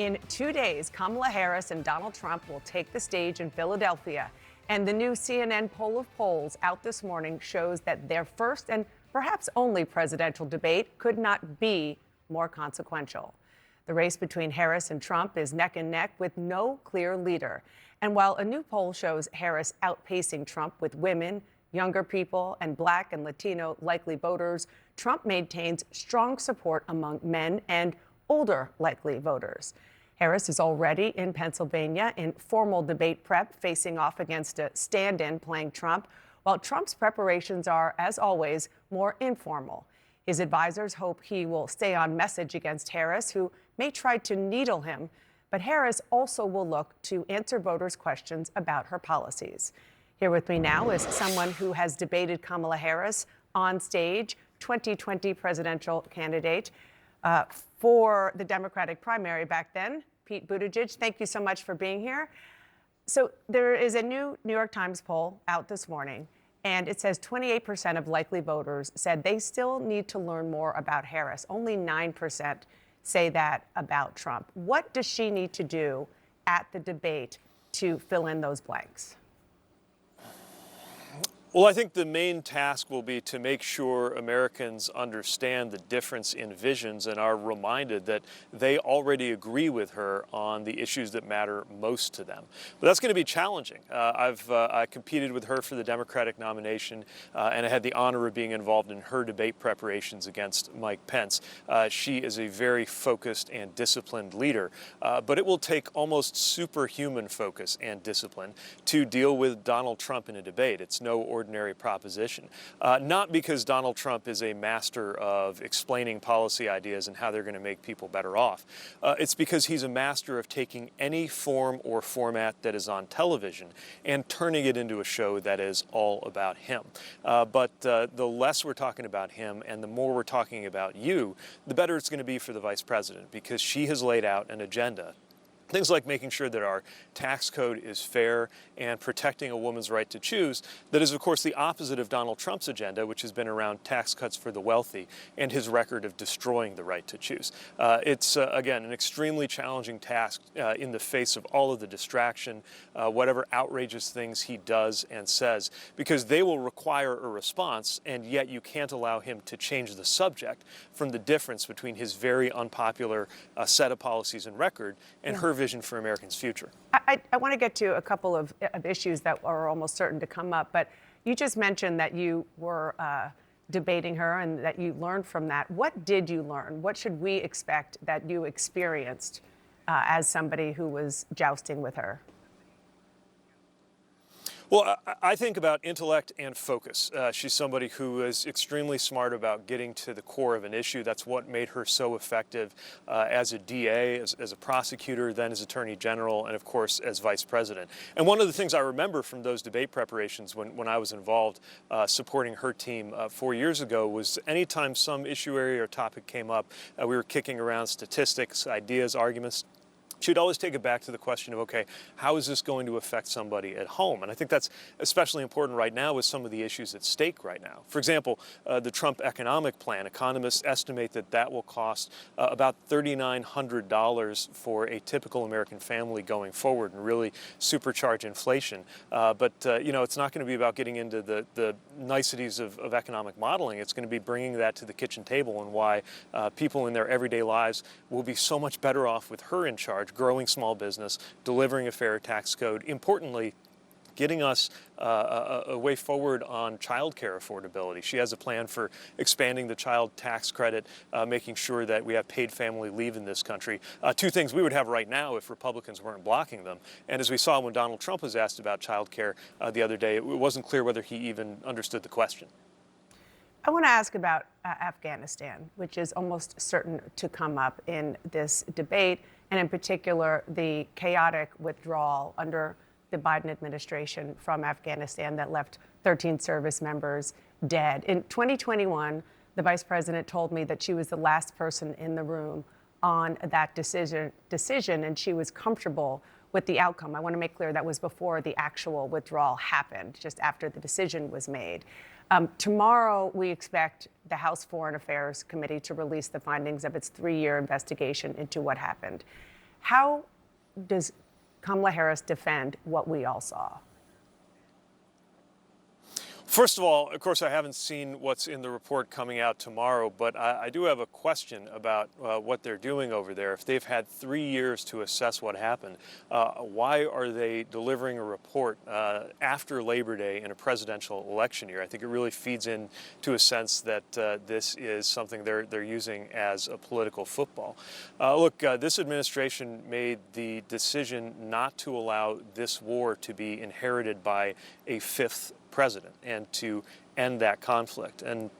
In 2 days, Kamala Harris and Donald Trump will take the stage in Philadelphia. And the new CNN poll of polls out this morning shows that their first and perhaps only presidential debate could not be more consequential. The race between Harris and Trump is neck and neck with no clear leader. And while a new poll shows Harris outpacing Trump with women, younger people, and Black and Latino likely voters, Trump maintains strong support among men and older likely voters. Harris is already in Pennsylvania in formal debate prep, facing off against a stand-in playing Trump, while Trump's preparations are, as always, more informal. His advisors hope he will stay on message against Harris, who may try to needle him, but Harris also will look to answer voters' questions about her policies. Here with me now is someone who has debated Kamala Harris on stage, 2020 presidential candidate for the Democratic primary back then, Pete Buttigieg. Thank you so much for being here. So there is a new New York Times poll out this morning, and it says 28% of likely voters said they still need to learn more about Harris. Only 9% say that about Trump. What does she need to do at the debate to fill in those blanks? Well, I think the main task will be to make sure Americans understand the difference in visions and are reminded that they already agree with her on the issues that matter most to them. But that's going to be challenging. I competed with her for the Democratic nomination, and I had the honor of being involved in her debate preparations against Mike Pence. She is a very focused and disciplined leader, but it will take almost superhuman focus and discipline to deal with Donald Trump in a debate. It's no ordinary proposition. Not because Donald Trump is a master of explaining policy ideas and how they're going to make people better off. It's because he's a master of taking any form or format that is on television and turning it into a show that is all about him. But the less we're talking about him and the more we're talking about you, the better it's going to be for the vice president, because she has laid out an agenda. Things like making sure that our tax code is fair and protecting a woman's right to choose. That is, of course, the opposite of Donald Trump's agenda, which has been around tax cuts for the wealthy and his record of destroying the right to choose. It's, again, an extremely challenging task in the face of all of the distraction, whatever outrageous things he does and says, because they will require a response, and yet you can't allow him to change the subject from the difference between his very unpopular set of policies and record and her vision for Americans' future. I want to get to a couple of issues that are almost certain to come up, but you just mentioned that you were debating her and that you learned from that. What did you learn? What should we expect that you experienced as somebody who was jousting with her? Well, I think about intellect and focus. She's somebody who is extremely smart about getting to the core of an issue. That's what made her so effective as a DA, as a prosecutor, then as Attorney General, and of course as Vice President. And one of the things I remember from those debate preparations when I was involved supporting her team 4 years ago was anytime some issue area or topic came up, we were kicking around statistics, ideas, arguments. She'd always take it back to the question of, okay, how is this going to affect somebody at home? And I think that's especially important right now with some of the issues at stake right now. For example, the Trump economic plan, economists estimate that that will cost about $3,900 for a typical American family going forward and really supercharge inflation. But it's not going to be about getting into the niceties of economic modeling. It's going to be bringing that to the kitchen table and why people in their everyday lives will be so much better off with her in charge, growing small business, delivering a fair tax code, importantly, getting us a way forward on child care affordability. She has a plan for expanding the child tax credit, making sure that we have paid family leave in this country. Two things we would have right now if Republicans weren't blocking them. And as we saw when Donald Trump was asked about child care the other day, it wasn't clear whether he even understood the question. I want to ask about Afghanistan, which is almost certain to come up in this debate, and in particular, the chaotic withdrawal under the Biden administration from Afghanistan that left 13 service members dead. In 2021, the vice president told me that she was the last person in the room on that decision, and she was comfortable with the outcome. I want to make clear that was before the actual withdrawal happened, just after the decision was made. Tomorrow, we expect the House Foreign Affairs Committee to release the findings of its 3-year investigation into what happened. How does Kamala Harris defend what we all saw? First of all, of course, I haven't seen what's in the report coming out tomorrow, but I do have a question about what they're doing over there. If they've had 3 years to assess what happened, why are they delivering a report after Labor Day in a presidential election year? I think it really feeds into a sense that this is something they're using as a political football. Look, this administration made the decision not to allow this war to be inherited by a fifth president and to end that conflict. And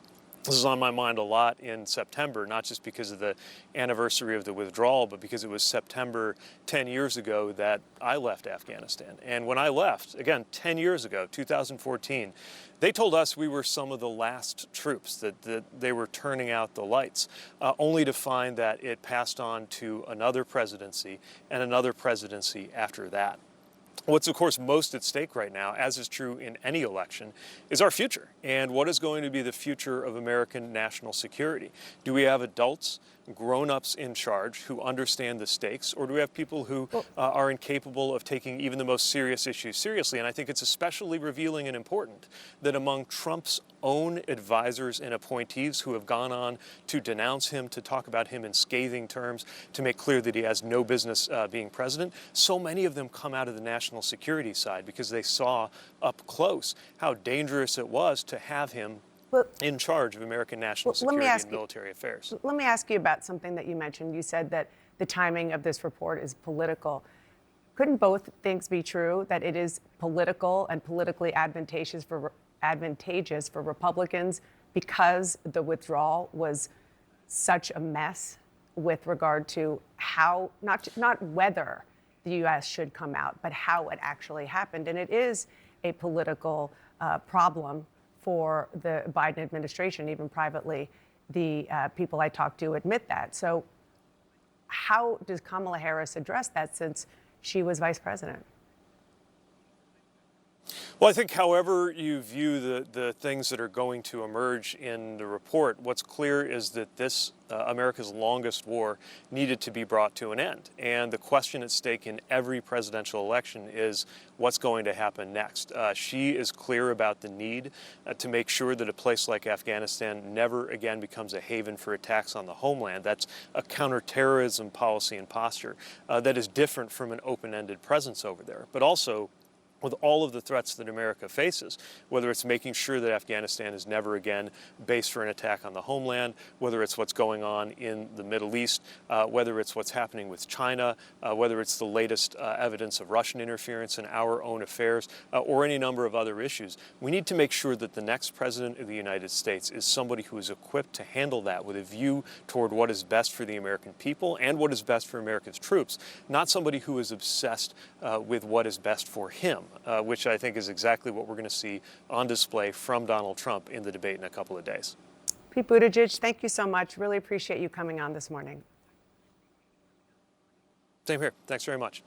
this is on my mind a lot in September, not just because of the anniversary of the withdrawal, but because it was September 10 years ago that I left Afghanistan. And when I left, again, 10 years ago, 2014, they told us we were some of the last troops, that they were turning out the lights, only to find that it passed on to another presidency and another presidency after that. What's, of course, most at stake right now, as is true in any election, is our future. And what is going to be the future of American national security? Do we have adults, grown-ups in charge who understand the stakes, or do we have people who are incapable of taking even the most serious issues seriously? And I think it's especially revealing and important that among Trump's own advisors and appointees who have gone on to denounce him, to talk about him in scathing terms, to make clear that he has no business being president, so many of them come out of the national security side because they saw up close how dangerous it was to have him in charge of American national security and military affairs. Let me ask you about something that you mentioned. You said that the timing of this report is political. Couldn't both things be true, that it is political and politically advantageous for Republicans because the withdrawal was such a mess with regard to how, not whether the U.S. should come out, but how it actually happened? And it is a political problem for the Biden administration. Even privately, the people I talked to admit that. So how does Kamala Harris address that since she was vice president? Well, I think however you view the things that are going to emerge in the report, what's clear is that this, America's longest war, needed to be brought to an end. And the question at stake in every presidential election is what's going to happen next. She is clear about the need to make sure that a place like Afghanistan never again becomes a haven for attacks on the homeland. That's a counterterrorism policy and posture that is different from an open-ended presence over there. But also, with all of the threats that America faces, whether it's making sure that Afghanistan is never again base for an attack on the homeland, whether it's what's going on in the Middle East, whether it's what's happening with China, whether it's the latest evidence of Russian interference in our own affairs, or any number of other issues, we need to make sure that the next president of the United States is somebody who is equipped to handle that with a view toward what is best for the American people and what is best for America's troops, not somebody who is obsessed with what is best for him. Which I think is exactly what we're going to see on display from Donald Trump in the debate in a couple of days. Pete Buttigieg, thank you so much. Really appreciate you coming on this morning. Same here. Thanks very much.